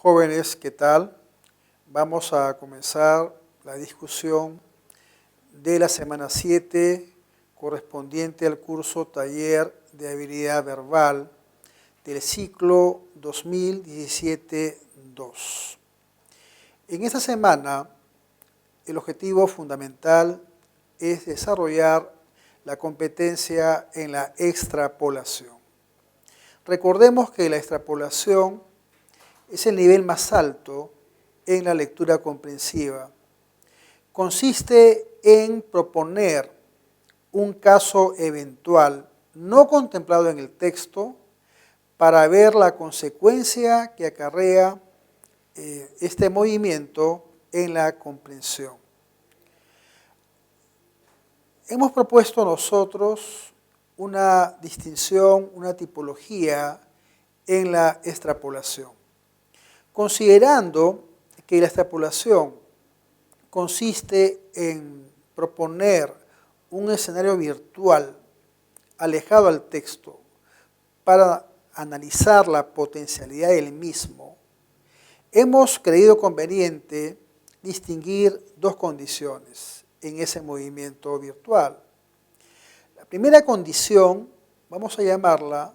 Jóvenes, ¿qué tal? Vamos a comenzar la discusión de la semana 7 correspondiente al curso Taller de Habilidad Verbal del ciclo 2017-2. En esta semana, el objetivo fundamental es desarrollar la competencia en la extrapolación. Recordemos que la extrapolación es el nivel más alto en la lectura comprensiva. Consiste en proponer un caso eventual no contemplado en el texto para ver la consecuencia que acarrea este movimiento en la comprensión. Hemos propuesto nosotros una distinción, una tipología en la extrapolación. Considerando que la extrapolación consiste en proponer un escenario virtual alejado al texto para analizar la potencialidad del mismo, hemos creído conveniente distinguir dos condiciones en ese movimiento virtual. La primera condición, vamos a llamarla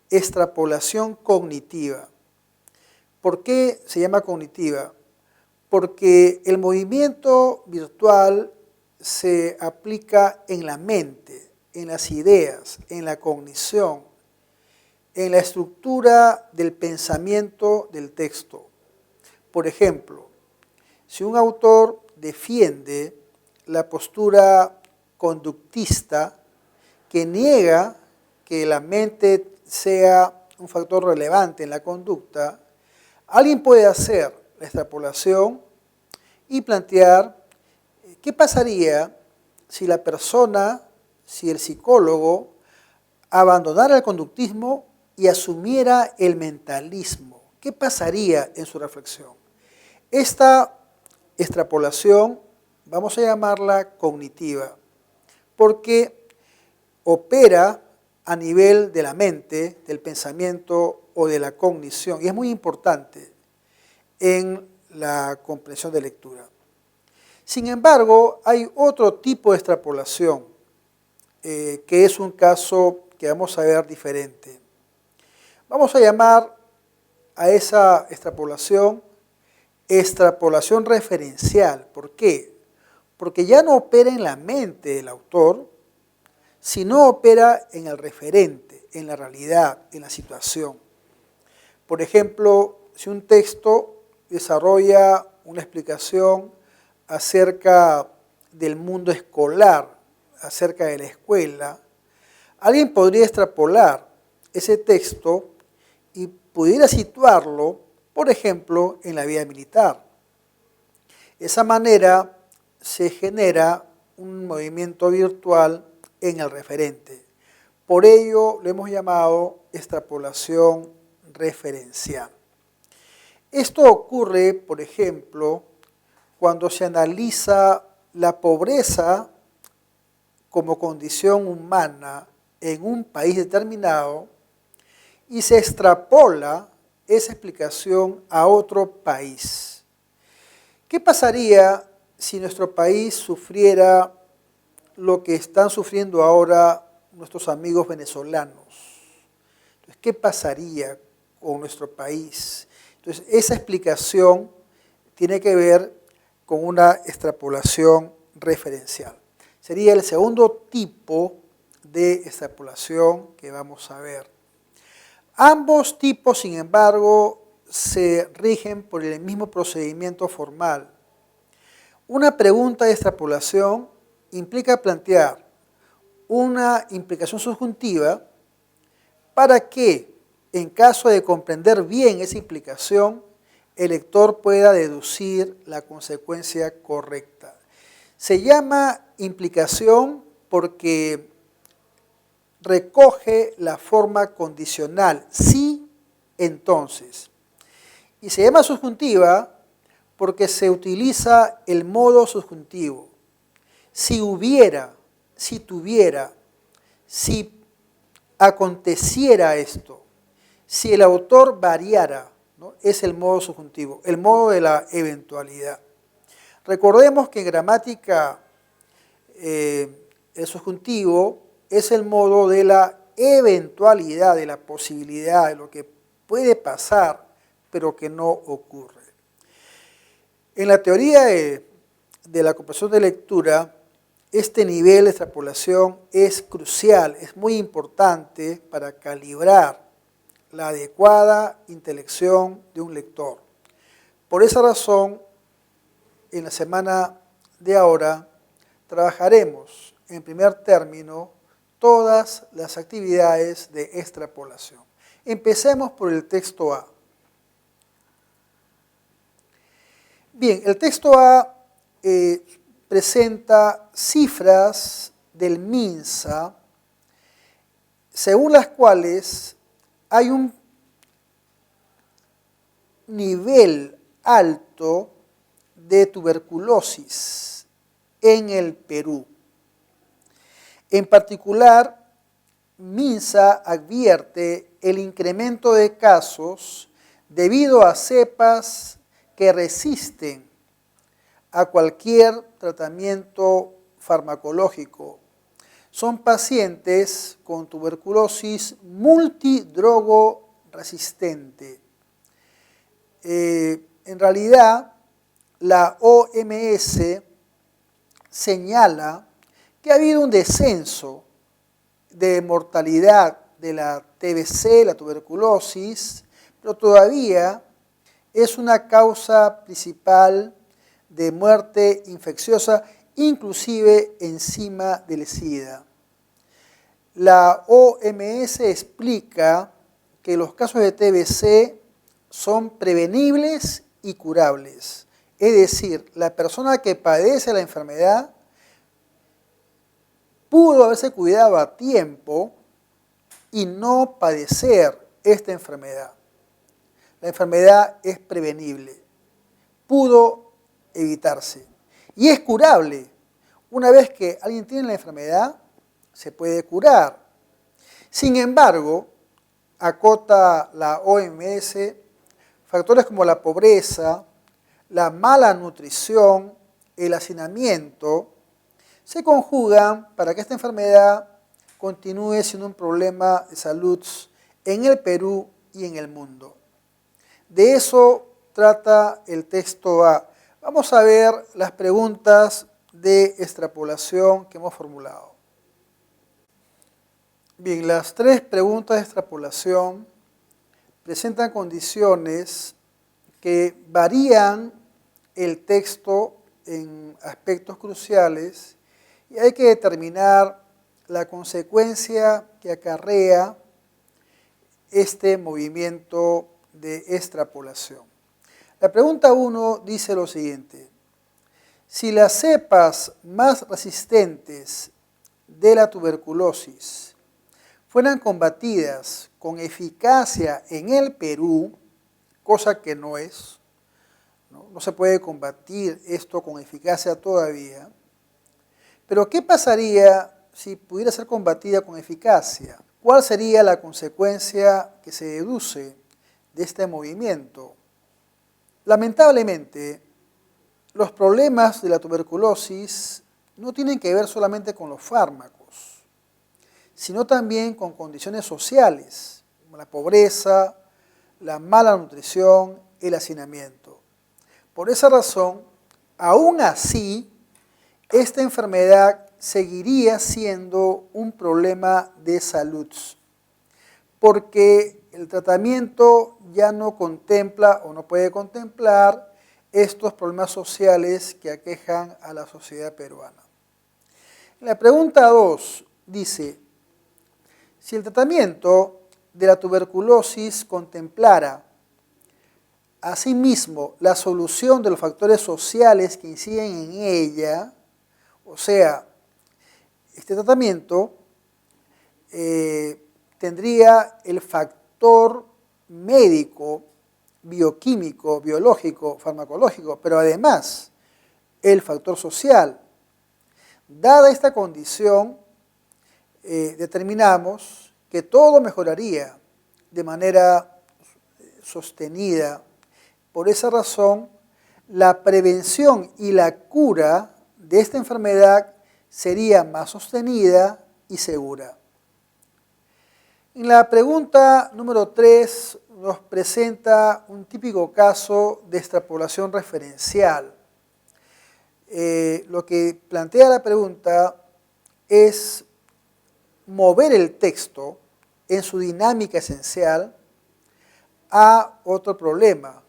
extrapolación cognitiva. ¿Por qué se llama cognitiva? Porque el movimiento virtual se aplica en la mente, en las ideas, en la cognición, en la estructura del pensamiento del texto. Por ejemplo, si un autor defiende la postura conductista que niega que la mente sea un factor relevante en la conducta, alguien puede hacer la extrapolación y plantear qué pasaría si la persona, si el psicólogo, abandonara el conductismo y asumiera el mentalismo. ¿Qué pasaría en su reflexión? Esta extrapolación vamos a llamarla cognitiva, porque opera a nivel de la mente, del pensamiento o de la cognición, y es muy importante en la comprensión de lectura. Sin embargo, hay otro tipo de extrapolación, que es un caso que vamos a ver diferente. Vamos a llamar a esa extrapolación referencial. ¿Por qué? Porque ya no opera en la mente del autor, sino opera en el referente, en la realidad, en la situación. Por ejemplo, si un texto desarrolla una explicación acerca del mundo escolar, acerca de la escuela, alguien podría extrapolar ese texto y pudiera situarlo, por ejemplo, en la vida militar. De esa manera se genera un movimiento virtual en el referente. Por ello lo hemos llamado extrapolación referencial. Esto ocurre, por ejemplo, cuando se analiza la pobreza como condición humana en un país determinado y se extrapola esa explicación a otro país. ¿Qué pasaría si nuestro país sufriera lo que están sufriendo ahora nuestros amigos venezolanos? Entonces, ¿qué pasaría con nuestro país? Entonces, esa explicación tiene que ver con una extrapolación referencial. Sería el segundo tipo de extrapolación que vamos a ver. Ambos tipos, sin embargo, se rigen por el mismo procedimiento formal. Una pregunta de extrapolación implica plantear una implicación subjuntiva para que, en caso de comprender bien esa implicación, el lector pueda deducir la consecuencia correcta. Se llama implicación porque recoge la forma condicional, sí, entonces. Y se llama subjuntiva porque se utiliza el modo subjuntivo. Si hubiera, si tuviera, si aconteciera esto, si el autor variara, ¿no? Es el modo subjuntivo, el modo de la eventualidad. Recordemos que en gramática el subjuntivo es el modo de la eventualidad, de la posibilidad, de lo que puede pasar, pero que no ocurre. En la teoría de la comprensión de lectura, este nivel de extrapolación es crucial, es muy importante para calibrar la adecuada intelección de un lector. Por esa razón, en la semana de ahora, trabajaremos en primer término todas las actividades de extrapolación. Empecemos por el texto A. Bien, el texto A presenta cifras del MINSA según las cuales hay un nivel alto de tuberculosis en el Perú. En particular, MINSA advierte el incremento de casos debido a cepas que resisten a cualquier tratamiento farmacológico. Son pacientes con tuberculosis multidrogoresistente. En realidad, la OMS señala que ha habido un descenso de mortalidad de la TBC, la tuberculosis, pero todavía es una causa principal de muerte infecciosa, inclusive encima del SIDA. La OMS explica que los casos de TBC son prevenibles y curables. Es decir, la persona que padece la enfermedad pudo haberse cuidado a tiempo y no padecer esta enfermedad. La enfermedad es prevenible, pudo evitarse y es curable. Una vez que alguien tiene la enfermedad, se puede curar. Sin embargo, acota la OMS, factores como la pobreza, la mala nutrición, el hacinamiento, se conjugan para que esta enfermedad continúe siendo un problema de salud en el Perú y en el mundo. De eso trata el texto A. Vamos a ver las preguntas de extrapolación que hemos formulado. Bien, las tres preguntas de extrapolación presentan condiciones que varían el texto en aspectos cruciales y hay que determinar la consecuencia que acarrea este movimiento de extrapolación. La pregunta 1 dice lo siguiente: si las cepas más resistentes de la tuberculosis fueran combatidas con eficacia en el Perú, cosa que no es, no se puede combatir esto con eficacia todavía, pero ¿qué pasaría si pudiera ser combatida con eficacia? ¿Cuál sería la consecuencia que se deduce de este movimiento? Lamentablemente, los problemas de la tuberculosis no tienen que ver solamente con los fármacos, sino también con condiciones sociales, como la pobreza, la mala nutrición, el hacinamiento. Por esa razón, aún así, esta enfermedad seguiría siendo un problema de salud, porque el tratamiento ya no contempla o no puede contemplar estos problemas sociales que aquejan a la sociedad peruana. La pregunta 2 dice: si el tratamiento de la tuberculosis contemplara asimismo la solución de los factores sociales que inciden en ella, o sea, este tratamiento tendría el factor médico, bioquímico, biológico, farmacológico, pero además el factor social. Dada esta condición, determinamos que todo mejoraría de manera sostenida. Por esa razón, la prevención y la cura de esta enfermedad sería más sostenida y segura. En la pregunta número 3 nos presenta un típico caso de extrapolación referencial. Lo que plantea la pregunta es mover el texto en su dinámica esencial a otro problema,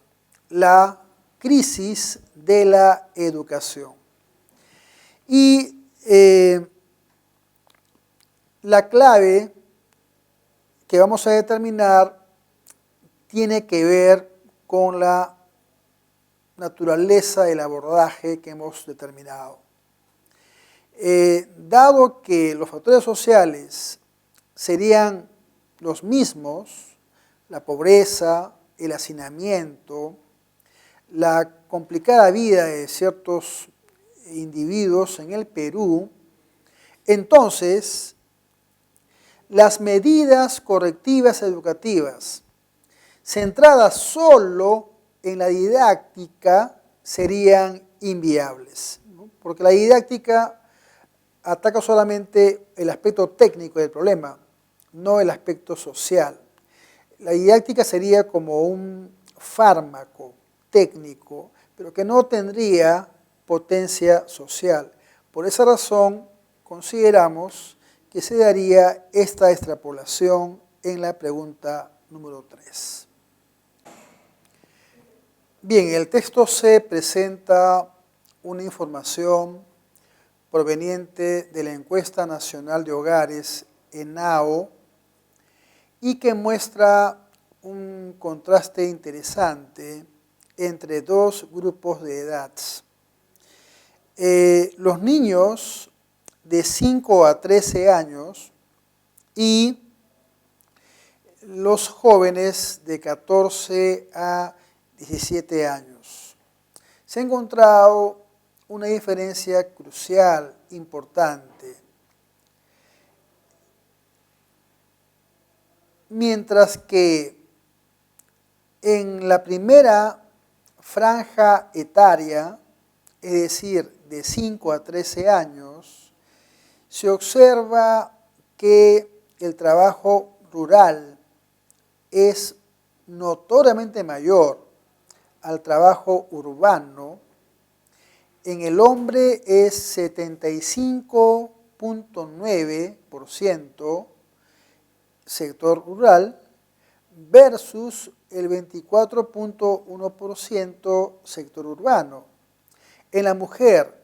la crisis de la educación. Y la clave que vamos a determinar tiene que ver con la naturaleza del abordaje que hemos determinado. Dado que los factores sociales serían los mismos, la pobreza, el hacinamiento, la complicada vida de ciertos individuos en el Perú, entonces las medidas correctivas educativas centradas solo en la didáctica serían inviables, ¿no? Porque la didáctica ataca solamente el aspecto técnico del problema, no el aspecto social. La didáctica sería como un fármaco técnico, pero que no tendría potencia social. Por esa razón, consideramos que se daría esta extrapolación en la pregunta número 3. Bien, en el texto se presenta una información proveniente de la Encuesta Nacional de Hogares, ENAHO, y que muestra un contraste interesante entre dos grupos de edad. Los niños de 5 a 13 años y los jóvenes de 14 a 17 años. Se ha encontrado una diferencia crucial, importante. Mientras que en la primera franja etaria, es decir, de 5 a 13 años, se observa que el trabajo rural es notoriamente mayor al trabajo urbano. En el hombre es 75.9% sector rural versus el 24.1% sector urbano. En la mujer,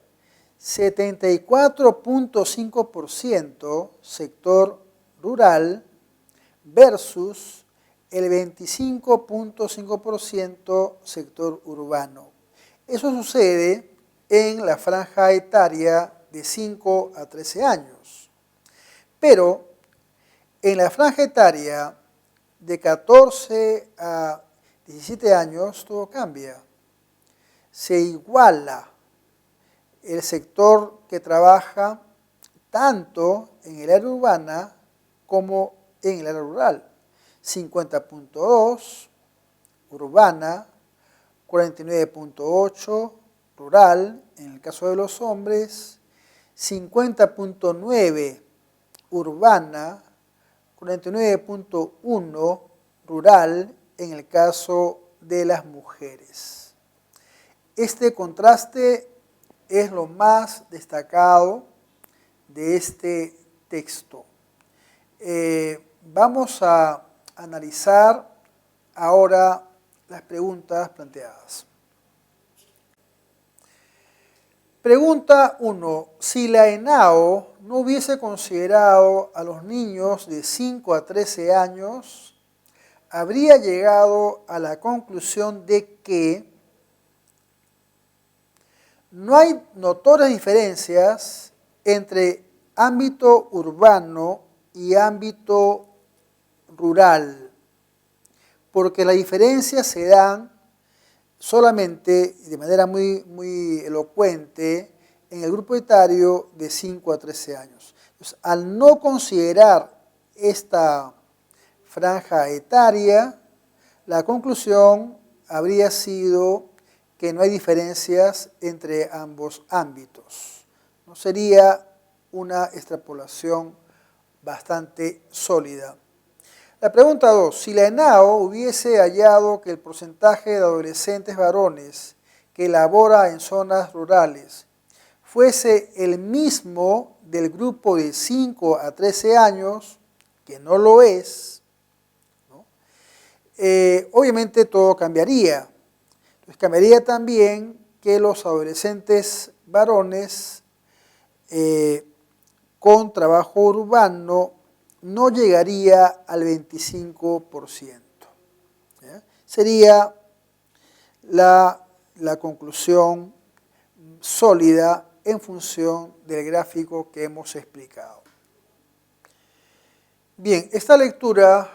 74.5% sector rural versus el 25.5% sector urbano. Eso sucede en la franja etaria de 5 a 13 años. Pero en la franja etaria de 14 a 17 años todo cambia. Se iguala el sector que trabaja tanto en el área urbana como en el área rural. 50.2 urbana, 49.8 rural, en el caso de los hombres, 50.9 urbana, 49.1 rural, en el caso de las mujeres. Este contraste es lo más destacado de este texto. Vamos a analizar ahora las preguntas planteadas. Pregunta 1. Si la ENAHO no hubiese considerado a los niños de 5 a 13 años, habría llegado a la conclusión de que no hay notorias diferencias entre ámbito urbano y ámbito rural, porque las diferencias se dan solamente de manera muy elocuente en el grupo etario de 5 a 13 años. Entonces, al no considerar esta franja etaria, La conclusión habría sido que no hay diferencias entre ambos ámbitos. No sería una extrapolación bastante sólida. La pregunta 2. Si la ENAO hubiese hallado que el porcentaje de adolescentes varones que labora en zonas rurales fuese el mismo del grupo de 5 a 13 años, que no lo es, ¿no? Obviamente todo cambiaría. Entonces cambiaría también que los adolescentes varones con trabajo urbano no llegaría al 25%. ¿Ya? Sería la conclusión sólida en función del gráfico que hemos explicado. Bien, esta lectura,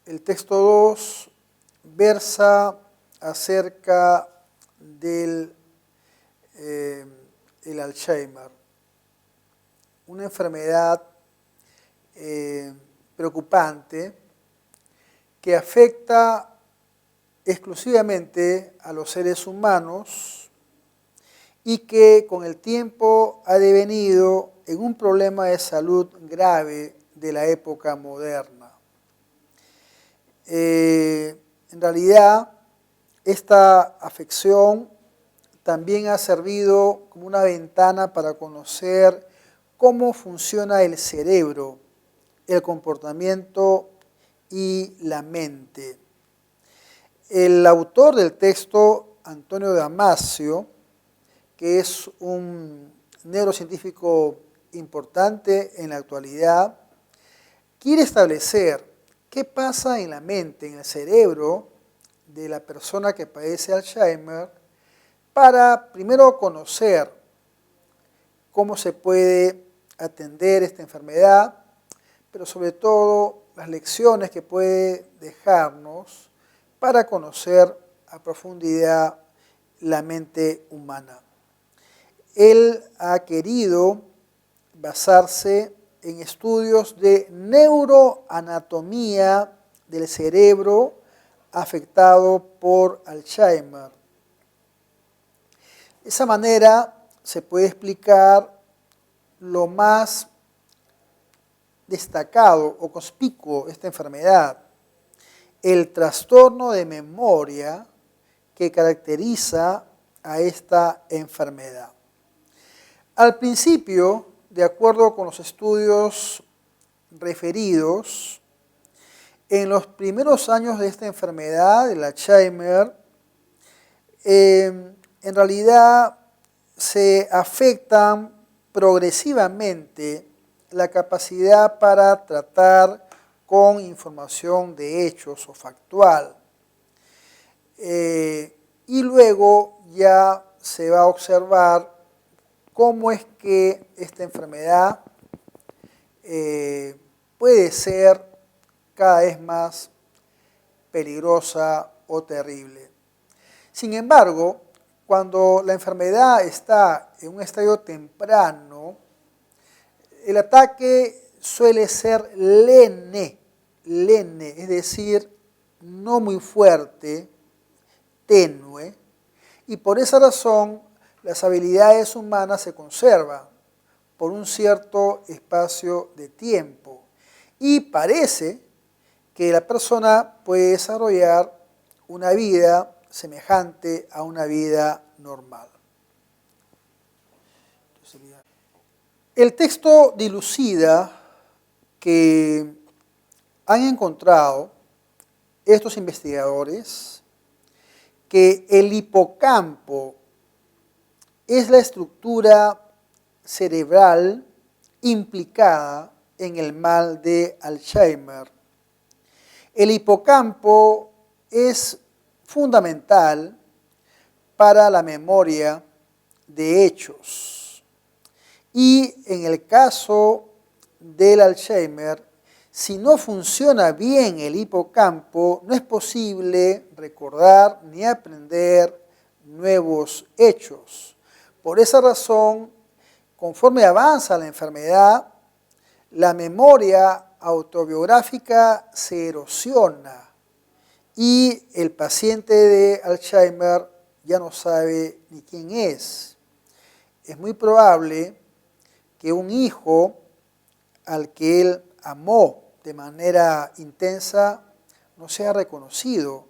el texto 2, versa acerca del el Alzheimer, una enfermedad preocupante que afecta exclusivamente a los seres humanos y que con el tiempo ha devenido en un problema de salud grave de la época moderna. En realidad, esta afección también ha servido como una ventana para conocer cómo funciona el cerebro, el comportamiento y la mente. El autor del texto, Antonio Damasio, que es un neurocientífico importante en la actualidad, quiere establecer qué pasa en la mente, en el cerebro de la persona que padece Alzheimer, para primero conocer cómo se puede atender esta enfermedad, pero sobre todo las lecciones que puede dejarnos para conocer a profundidad la mente humana. Él ha querido basarse en estudios de neuroanatomía del cerebro afectado por Alzheimer. De esa manera se puede explicar lo más destacado o conspicuo de esta enfermedad, el trastorno de memoria que caracteriza a esta enfermedad. Al principio, de acuerdo con los estudios referidos, en los primeros años de esta enfermedad, el Alzheimer, en realidad se afectan progresivamente la capacidad para tratar con información de hechos o factual. Y luego ya se va a observar cómo es que esta enfermedad puede ser cada vez más peligrosa o terrible. Sin embargo, cuando la enfermedad está en un estadio temprano, el ataque suele ser lene, es decir, no muy fuerte, tenue, y por esa razón las habilidades humanas se conservan por un cierto espacio de tiempo y parece que la persona puede desarrollar una vida semejante a una vida normal. El texto dilucida que han encontrado estos investigadores que el hipocampo es la estructura cerebral implicada en el mal de Alzheimer. El hipocampo es fundamental para la memoria de hechos. Y en el caso del Alzheimer, si no funciona bien el hipocampo, no es posible recordar ni aprender nuevos hechos. Por esa razón, conforme avanza la enfermedad, la memoria autobiográfica se erosiona y el paciente de Alzheimer ya no sabe ni quién es. Es muy probable que un hijo al que él amó de manera intensa no sea reconocido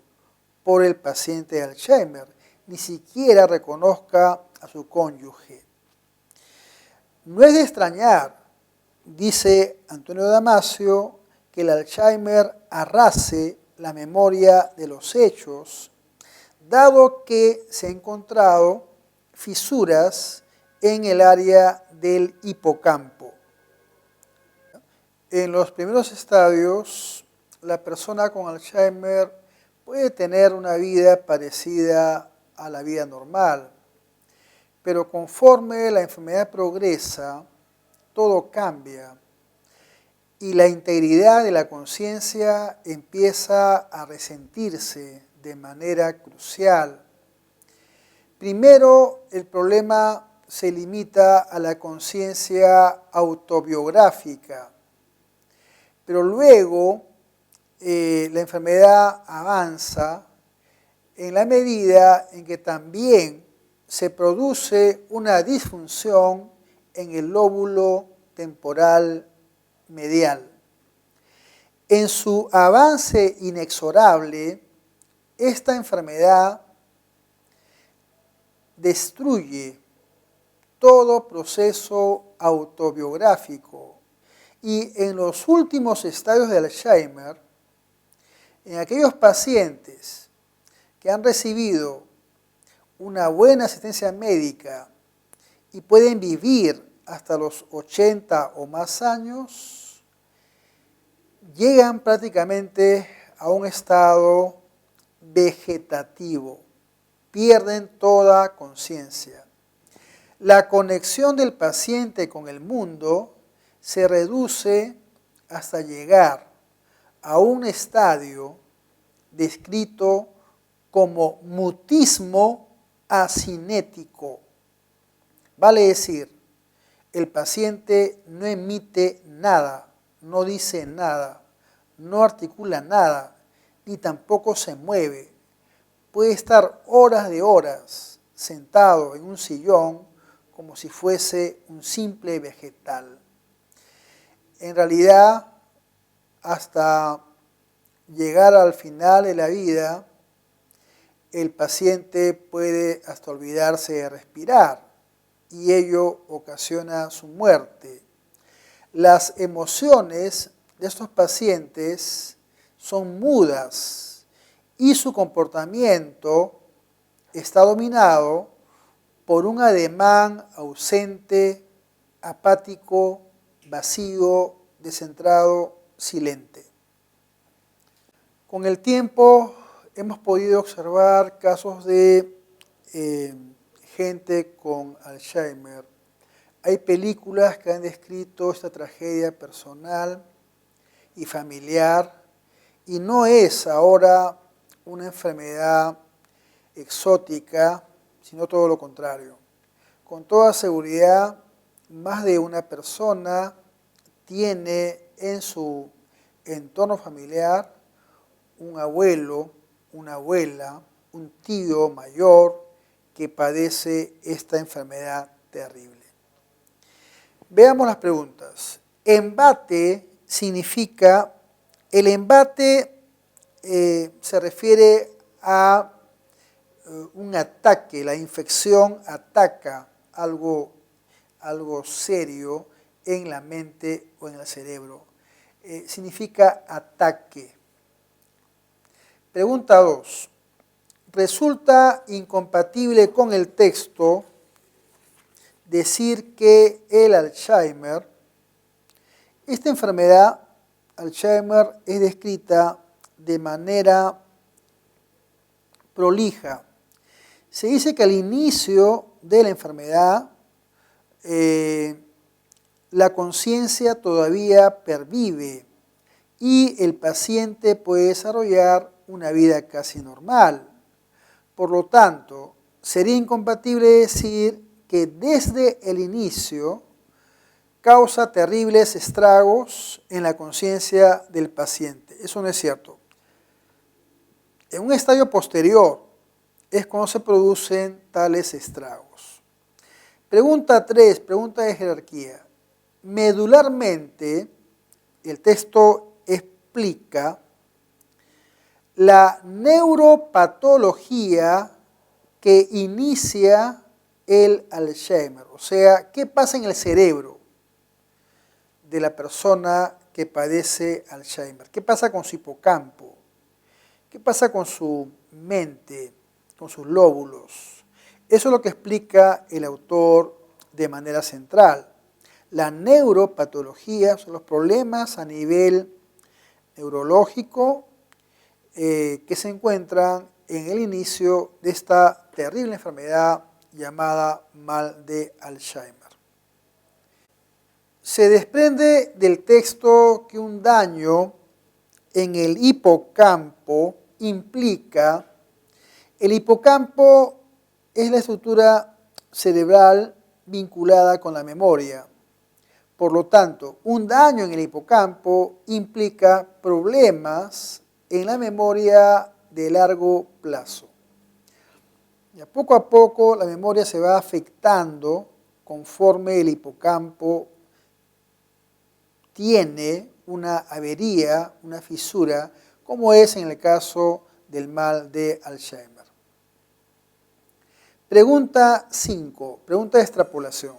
por el paciente de Alzheimer, ni siquiera reconozca a su cónyuge. No es de extrañar, dice Antonio Damasio, que el Alzheimer arrase la memoria de los hechos, dado que se han encontrado fisuras en el área del hipocampo. En los primeros estadios, la persona con Alzheimer puede tener una vida parecida a la vida normal, pero conforme la enfermedad progresa, todo cambia y la integridad de la conciencia empieza a resentirse de manera crucial. Primero, el problema se limita a la conciencia autobiográfica, pero luego la enfermedad avanza en la medida en que también se produce una disfunción en el lóbulo temporal medial. En su avance inexorable, esta enfermedad destruye todo proceso autobiográfico y en los últimos estadios de Alzheimer, en aquellos pacientes que han recibido una buena asistencia médica y pueden vivir hasta los 80 o más años, llegan prácticamente a un estado vegetativo, pierden toda conciencia. La conexión del paciente con el mundo se reduce hasta llegar a un estadio descrito como mutismo asinético. Vale decir, el paciente no emite nada, no dice nada, no articula nada, ni tampoco se mueve. Puede estar horas de horas sentado en un sillón como si fuese un simple vegetal. En realidad, hasta llegar al final de la vida, el paciente puede hasta olvidarse de respirar y ello ocasiona su muerte. Las emociones de estos pacientes son mudas y su comportamiento está dominado por un ademán ausente, apático, vacío, descentrado, silente. Con el tiempo hemos podido observar casos de gente con Alzheimer. Hay películas que han descrito esta tragedia personal y familiar y no es ahora una enfermedad exótica, sino todo lo contrario. Con toda seguridad, más de una persona tiene en su entorno familiar un abuelo, una abuela, un tío mayor que padece esta enfermedad terrible. Veamos las preguntas. Embate significa, el embate se refiere a un ataque, la infección ataca algo serio en la mente o en el cerebro. Significa ataque. Pregunta 2. ¿Resulta incompatible con el texto decir que el Alzheimer, esta enfermedad, Alzheimer, es descrita de manera prolija? Se dice que al inicio de la enfermedad, la conciencia todavía pervive y el paciente puede desarrollar una vida casi normal. Por lo tanto, sería incompatible decir que desde el inicio causa terribles estragos en la conciencia del paciente. Eso no es cierto. En un estadio posterior es cuando se producen tales estragos. Pregunta 3, pregunta de jerarquía. Medularmente, el texto explica la neuropatología que inicia el Alzheimer. O sea, ¿qué pasa en el cerebro de la persona que padece Alzheimer? ¿Qué pasa con su hipocampo? ¿Qué pasa con su mente, con sus lóbulos? Eso es lo que explica el autor de manera central. La neuropatología son los problemas a nivel neurológico que se encuentran en el inicio de esta terrible enfermedad llamada mal de Alzheimer. Se desprende del texto que un daño en el hipocampo implica, el hipocampo es la estructura cerebral vinculada con la memoria. Por lo tanto, un daño en el hipocampo implica problemas en la memoria de largo plazo. Y poco a poco la memoria se va afectando conforme el hipocampo tiene una avería, una fisura, como es en el caso del mal de Alzheimer. Pregunta 5, pregunta de extrapolación.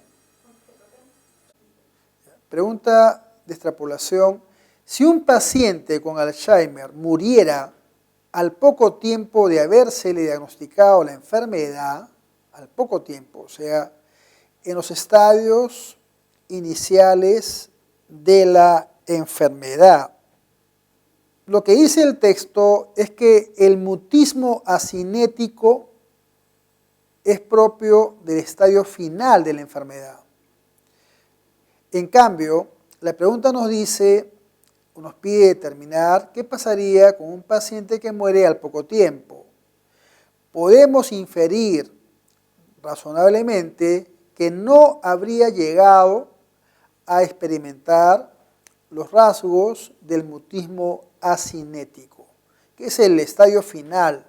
Pregunta de extrapolación. Si un paciente con Alzheimer muriera al poco tiempo de habérsele diagnosticado la enfermedad, al poco tiempo, o sea, en los estadios iniciales de la enfermedad, lo que dice el texto es que el mutismo acinético es propio del estadio final de la enfermedad. En cambio, la pregunta nos dice, nos pide determinar qué pasaría con un paciente que muere al poco tiempo. Podemos inferir razonablemente que no habría llegado a experimentar los rasgos del mutismo acinético, que es el estadio final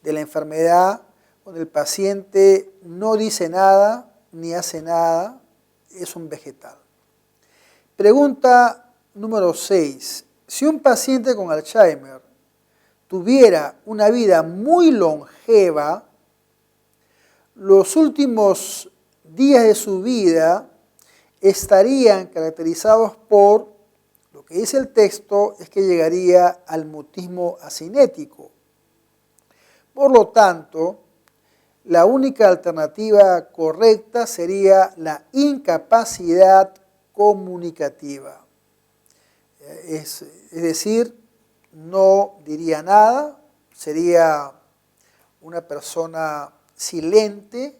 de la enfermedad, donde el paciente no dice nada ni hace nada, es un vegetal. Pregunta número 6. Si un paciente con Alzheimer tuviera una vida muy longeva, los últimos días de su vida estarían caracterizados por, lo que dice el texto, es que llegaría al mutismo acinético. Por lo tanto, la única alternativa correcta sería la incapacidad comunicativa. Es decir, no diría nada, sería una persona silente,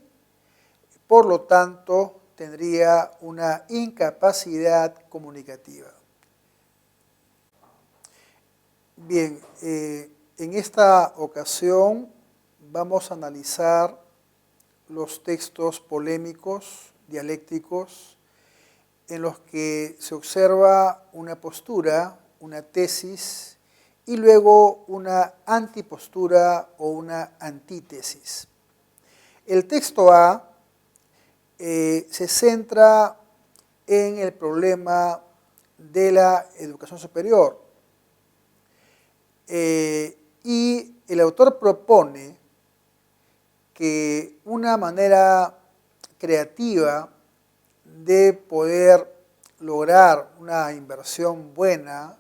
por lo tanto tendría una incapacidad comunicativa. Bien, en esta ocasión vamos a analizar los textos polémicos, dialécticos, en los que se observa una postura, una tesis, y luego una antipostura o una antítesis. El texto A se centra en el problema de la educación superior y el autor propone que una manera creativa de poder lograr una inversión buena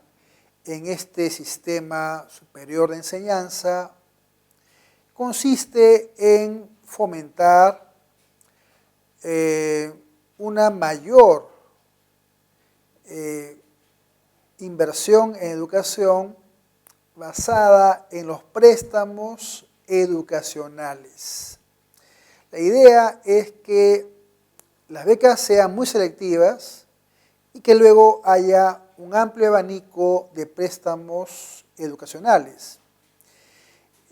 en este sistema superior de enseñanza consiste en fomentar una mayor inversión en educación basada en los préstamos educacionales. La idea es que las becas sean muy selectivas y que luego haya un amplio abanico de préstamos educacionales.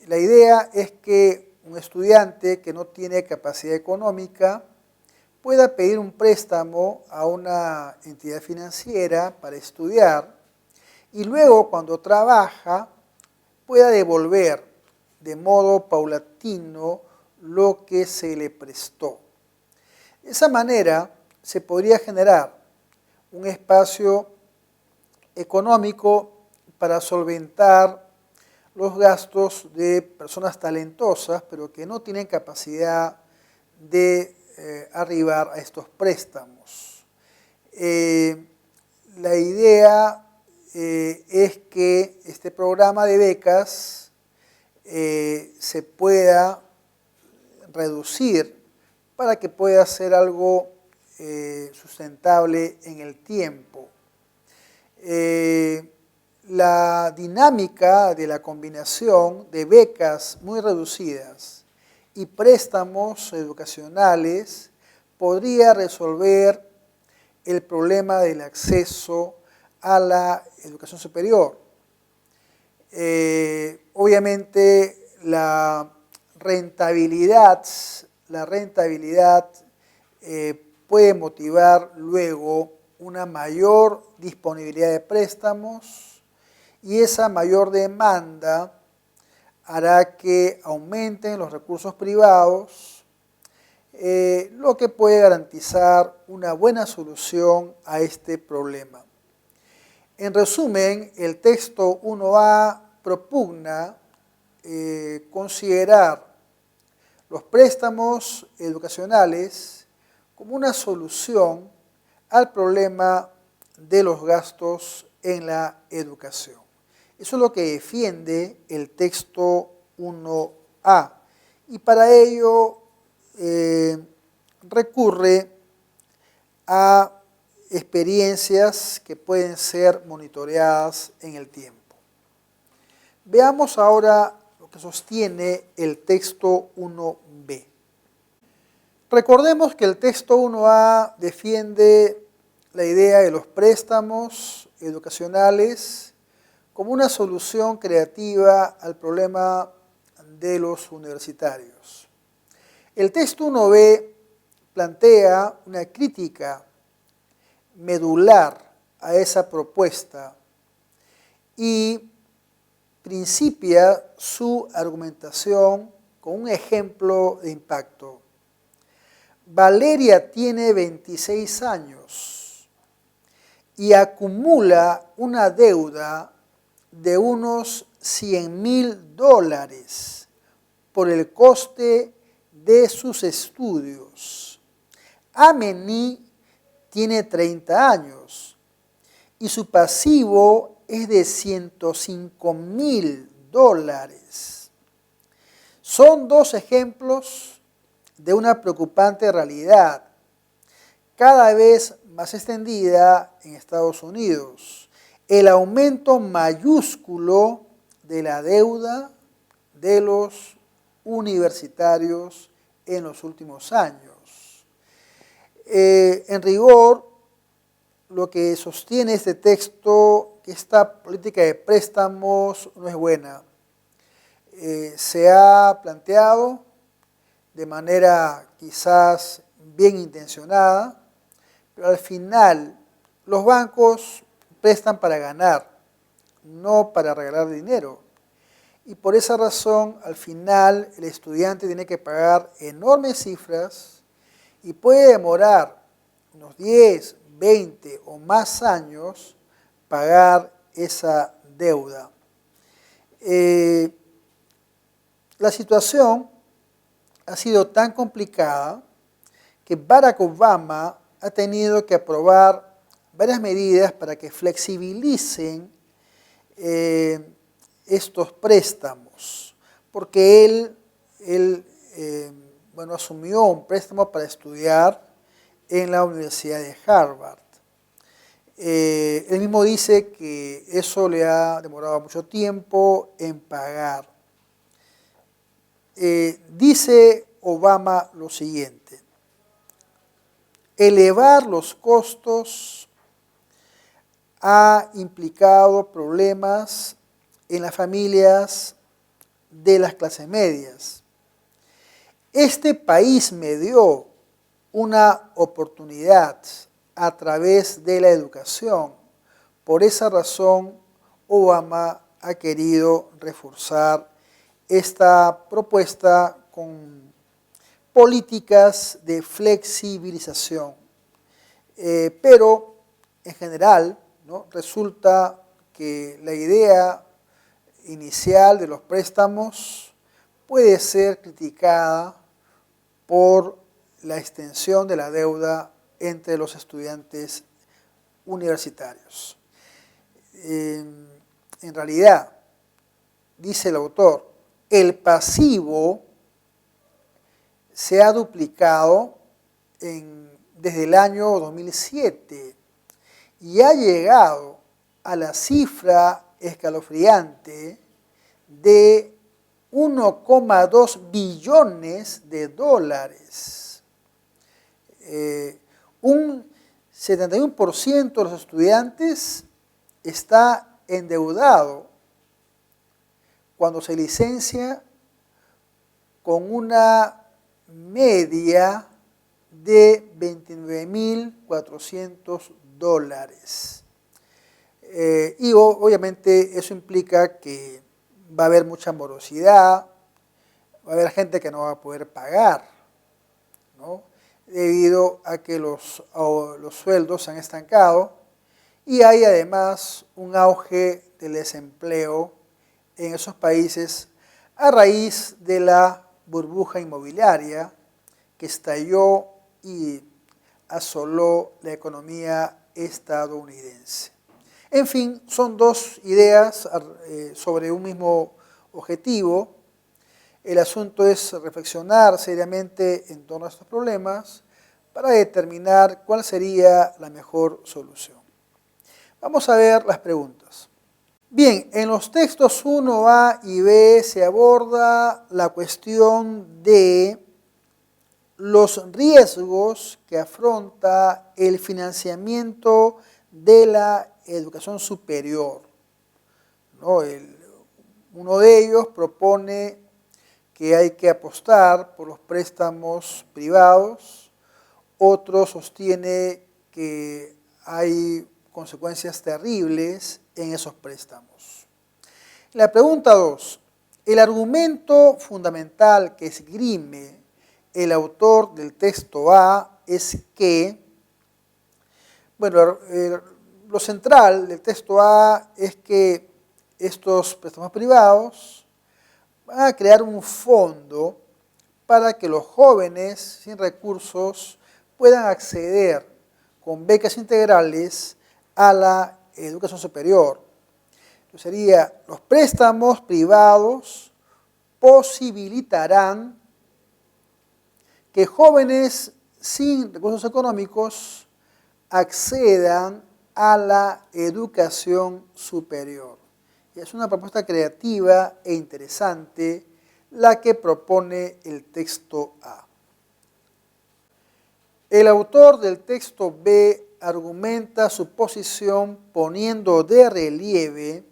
La idea es que un estudiante que no tiene capacidad económica pueda pedir un préstamo a una entidad financiera para estudiar y luego cuando trabaja pueda devolver de modo paulatino lo que se le prestó. De esa manera se podría generar un espacio económico para solventar los gastos de personas talentosas, pero que no tienen capacidad de arribar a estos préstamos. La idea es que este programa de becas se pueda reducir para que pueda ser algo sustentable en el tiempo. La dinámica de la combinación de becas muy reducidas y préstamos educacionales podría resolver el problema del acceso a la educación superior. Obviamente la rentabilidad puede motivar luego una mayor disponibilidad de préstamos y esa mayor demanda hará que aumenten los recursos privados, lo que puede garantizar una buena solución a este problema. En resumen, el texto 1A propugna considerar los préstamos educacionales como una solución al problema de los gastos en la educación. Eso es lo que defiende el texto 1A y para ello recurre a experiencias que pueden ser monitoreadas en el tiempo. Veamos ahora lo que sostiene el texto 1B. Recordemos que el texto 1A defiende la idea de los préstamos educacionales como una solución creativa al problema de los universitarios. El texto 1B plantea una crítica medular a esa propuesta y principia su argumentación con un ejemplo de impacto. Valeria tiene 26 años y acumula una deuda de unos $100,000 por el coste de sus estudios. Amení tiene 30 años y su pasivo es de $105,000. Son dos ejemplos de una preocupante realidad, cada vez más extendida en Estados Unidos. El aumento mayúsculo de la deuda de los universitarios en los últimos años. En rigor, lo que sostiene este texto, que esta política de préstamos no es buena. Se ha planteado de manera quizás bien intencionada, pero al final los bancos prestan para ganar, no para regalar dinero. Y por esa razón, al final, el estudiante tiene que pagar enormes cifras y puede demorar unos 10, 20 o más años pagar esa deuda. La situación ha sido tan complicada que Barack Obama ha tenido que aprobar varias medidas para que flexibilicen estos préstamos, porque él asumió un préstamo para estudiar en la Universidad de Harvard. Él mismo dice que eso le ha demorado mucho tiempo en pagar. Dice Obama lo siguiente: elevar los costos ha implicado problemas en las familias de las clases medias. Este país me dio una oportunidad a través de la educación. Por esa razón, Obama ha querido reforzar esta propuesta con políticas de flexibilización. Pero en general, ¿no?, resulta que la idea inicial de los préstamos puede ser criticada por la extensión de la deuda entre los estudiantes universitarios. En realidad, dice el autor, el pasivo se ha duplicado desde el año 2007 y ha llegado a la cifra escalofriante de 1,2 billones de dólares. Un 71% de los estudiantes está endeudado cuando se licencia con una media de 29.400 dólares. Y obviamente eso implica que va a haber mucha morosidad, va a haber gente que no va a poder pagar, ¿no?, debido a que los sueldos se han estancado y hay además un auge del desempleo en esos países a raíz de la burbuja inmobiliaria que estalló y asoló la economía estadounidense. En fin, son dos ideas sobre un mismo objetivo. El asunto es reflexionar seriamente en torno a estos problemas para determinar cuál sería la mejor solución. Vamos a ver las preguntas. Bien, en los textos 1A y B se aborda la cuestión de los riesgos que afronta el financiamiento de la educación superior, ¿no? Uno de ellos propone que hay que apostar por los préstamos privados, otro sostiene que hay consecuencias terribles en esos préstamos. La pregunta 2. El argumento fundamental que esgrime el autor del texto A es que, bueno, lo central del texto A es que estos préstamos privados van a crear un fondo para que los jóvenes sin recursos puedan acceder con becas integrales a la educación superior. Entonces sería, los préstamos privados posibilitarán que jóvenes sin recursos económicos accedan a la educación superior. Y es una propuesta creativa e interesante la que propone el texto A. El autor del texto B argumenta su posición poniendo de relieve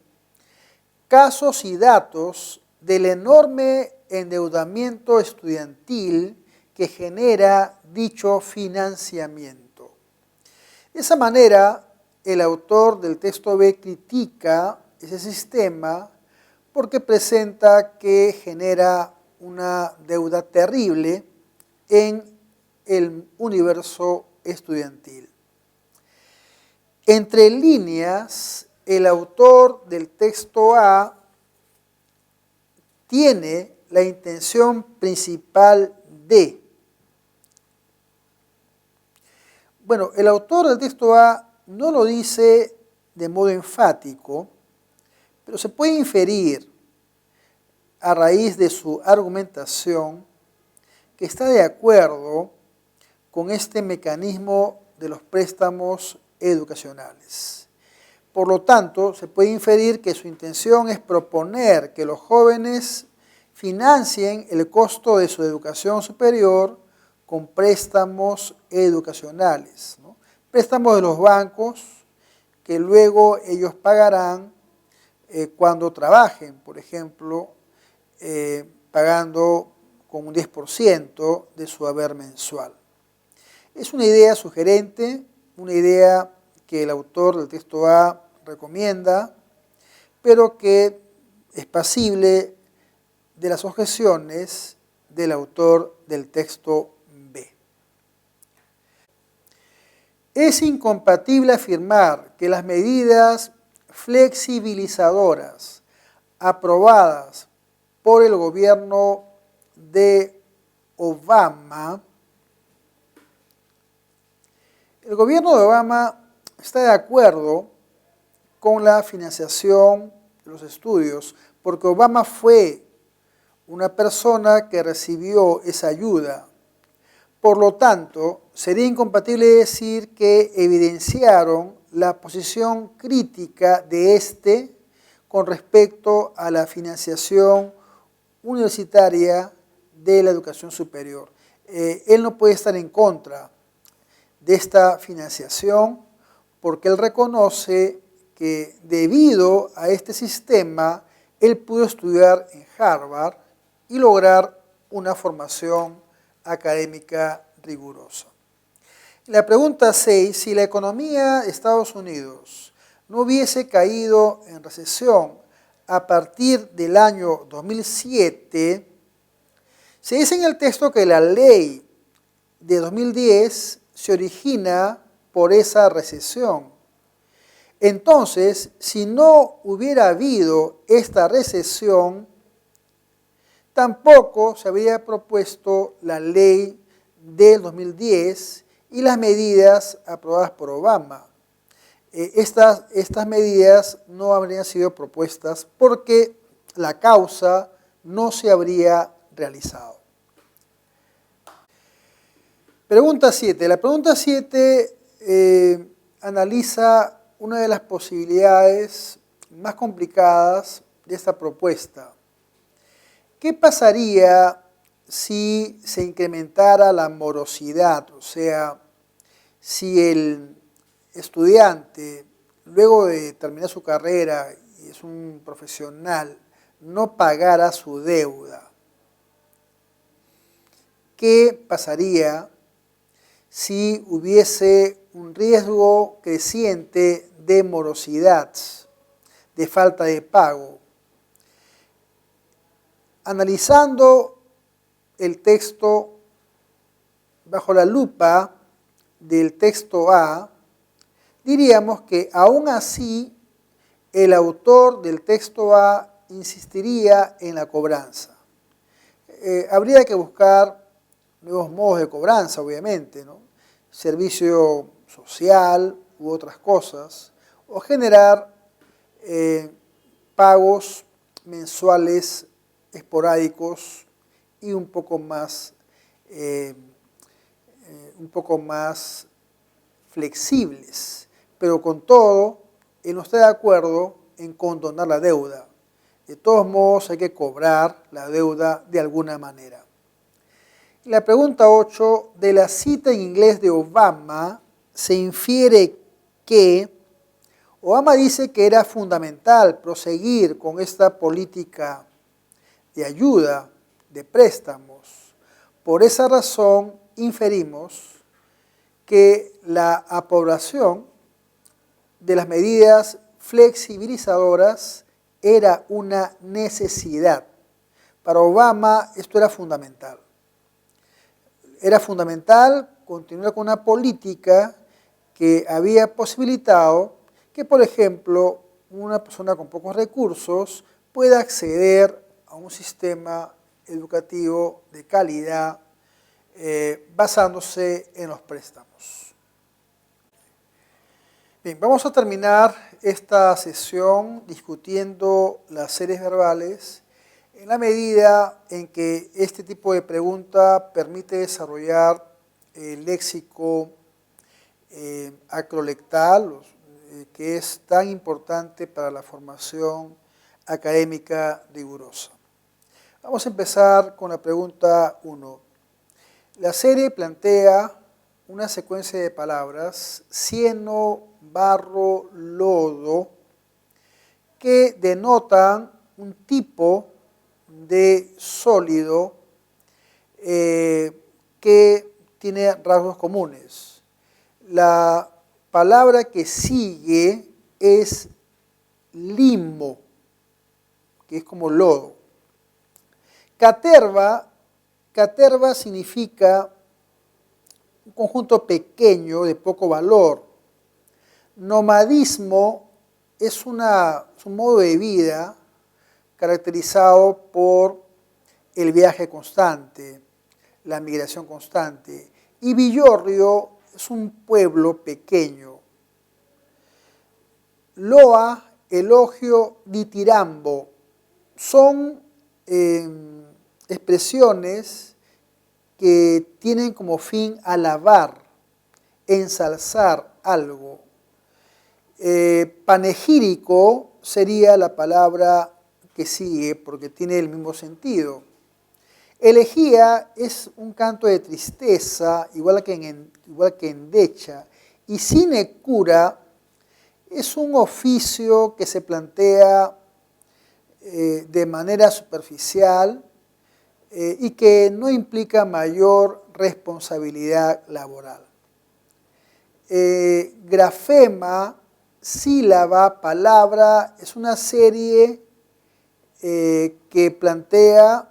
casos y datos del enorme endeudamiento estudiantil que genera dicho financiamiento. De esa manera, el autor del texto B critica ese sistema porque presenta que genera una deuda terrible en el universo estudiantil. Entre líneas, el autor del texto A tiene la intención principal de... Bueno, el autor del texto A no lo dice de modo enfático, pero se puede inferir a raíz de su argumentación que está de acuerdo con este mecanismo de los préstamos educacionales. Por lo tanto, se puede inferir que su intención es proponer que los jóvenes financien el costo de su educación superior con préstamos educacionales, ¿no? Préstamos de los bancos que luego ellos pagarán cuando trabajen, por ejemplo, pagando con un 10% de su haber mensual. Es una idea sugerente, una idea que el autor del texto A recomienda, pero que es pasible de las objeciones del autor del texto B. Es incompatible afirmar que las medidas flexibilizadoras aprobadas por el gobierno de Obama, el gobierno de Obama está de acuerdo con la financiación de los estudios, porque Obama fue una persona que recibió esa ayuda. Por lo tanto, sería incompatible decir que evidenciaron la posición crítica de este con respecto a la financiación universitaria de la educación superior. Él no puede estar en contra de esta financiación porque él reconoce que debido a este sistema, él pudo estudiar en Harvard y lograr una formación académica rigurosa. La pregunta 6, si la economía de Estados Unidos no hubiese caído en recesión a partir del año 2007, se dice en el texto que la ley de 2010 se origina por esa recesión. Entonces, si no hubiera habido esta recesión, tampoco se habría propuesto la ley del 2010 y las medidas aprobadas por Obama. Estas medidas no habrían sido propuestas porque la causa no se habría realizado. Pregunta 7. La pregunta 7 analiza una de las posibilidades más complicadas de esta propuesta. ¿Qué pasaría si se incrementara la morosidad? O sea, si el estudiante, luego de terminar su carrera y es un profesional, no pagara su deuda. ¿Qué pasaría si hubiese un riesgo creciente de morosidad, de falta de pago? Analizando el texto bajo la lupa del texto A, diríamos que aún así el autor del texto A insistiría en la cobranza. Habría que buscar nuevos modos de cobranza, obviamente, ¿no? Servicio social u otras cosas, o generar pagos mensuales esporádicos y un poco más flexibles. Pero con todo, él no está de acuerdo en condonar la deuda. De todos modos, hay que cobrar la deuda de alguna manera. La pregunta 8, de la cita en inglés de Obama, se infiere que Obama dice que era fundamental proseguir con esta política de ayuda, de préstamos. Por esa razón, inferimos que la aprobación de las medidas flexibilizadoras era una necesidad. Para Obama esto era fundamental. Era fundamental continuar con una política que había posibilitado que, por ejemplo, una persona con pocos recursos pueda acceder a un sistema educativo de calidad basándose en los préstamos. Bien, vamos a terminar esta sesión discutiendo las series verbales en la medida en que este tipo de pregunta permite desarrollar el léxico acrolectal, que es tan importante para la formación académica rigurosa. Vamos a empezar con la pregunta 1. La serie plantea una secuencia de palabras, cieno, barro, lodo, que denotan un tipo de sólido que tiene rasgos comunes. La palabra que sigue es limo, que es como lodo. Caterva significa un conjunto pequeño de poco valor. Nomadismo es un modo de vida caracterizado por el viaje constante, la migración constante. Y Villorrio es un pueblo pequeño. Loa, elogio, ditirambo son expresiones que tienen como fin alabar, ensalzar algo. Panegírico sería la palabra que sigue porque tiene el mismo sentido. Elegía es un canto de tristeza, igual que endecha, y sinecura es un oficio que se plantea de manera superficial y que no implica mayor responsabilidad laboral. Grafema, sílaba, palabra, es una serie que plantea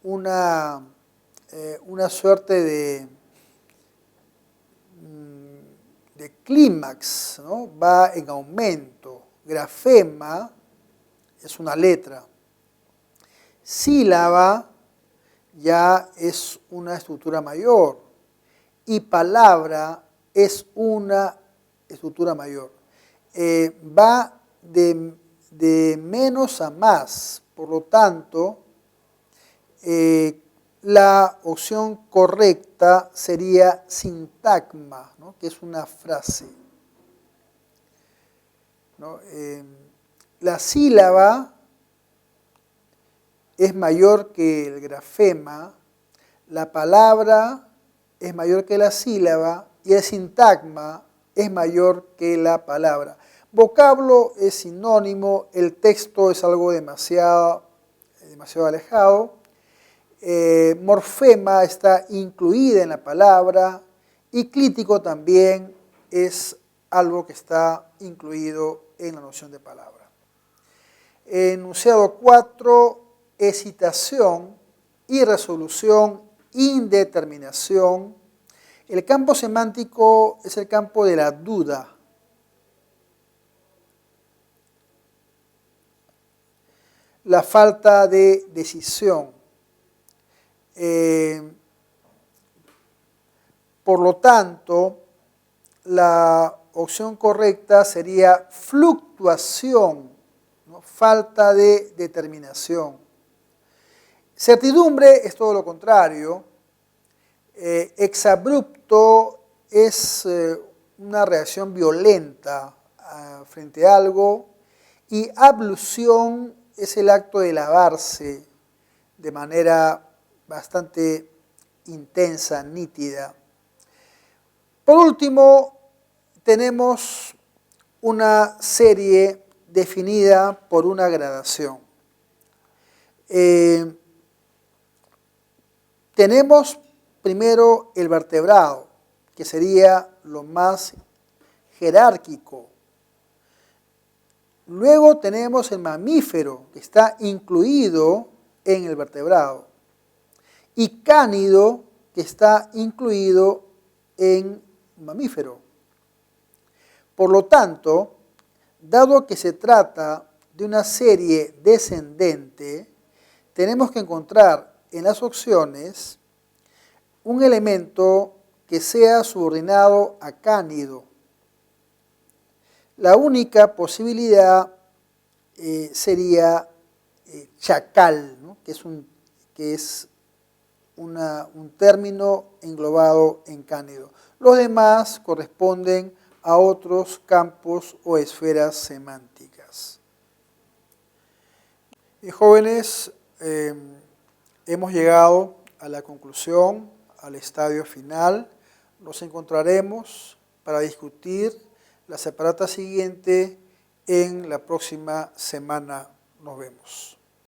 una suerte de clímax, ¿no? Va en aumento. Grafema es una letra. Sílaba ya es una estructura mayor. Y palabra es una estructura mayor. Va de menos a más. Por lo tanto, la opción correcta sería sintagma, ¿no? Que es una frase, ¿no? La sílaba es mayor que el grafema, la palabra es mayor que la sílaba y el sintagma es mayor que la palabra. Vocablo es sinónimo, el texto es algo demasiado alejado. Morfema está incluida en la palabra y clítico también es algo que está incluido en la noción de palabra. Enunciado 4, excitación, irresolución, indeterminación. El campo semántico es el campo de la duda. La falta de decisión. Por lo tanto, la opción correcta sería fluctuación, ¿no? Falta de determinación. Certidumbre es todo lo contrario. Exabrupto es una reacción violenta frente a algo y ablución es el acto de lavarse de manera bastante intensa, nítida. Por último, tenemos una serie definida por una gradación. Tenemos primero el vertebrado, que sería lo más jerárquico. Luego tenemos el mamífero, que está incluido en el vertebrado. Y cánido, que está incluido en mamífero. Por lo tanto, dado que se trata de una serie descendente, tenemos que encontrar en las opciones un elemento que sea subordinado a cánido. La única posibilidad sería chacal, ¿no? que es un término englobado en cánido. Los demás corresponden a otros campos o esferas semánticas. Y jóvenes, hemos llegado a la conclusión, al estadio final. Nos encontraremos para discutir la separata siguiente en la próxima semana. Nos vemos.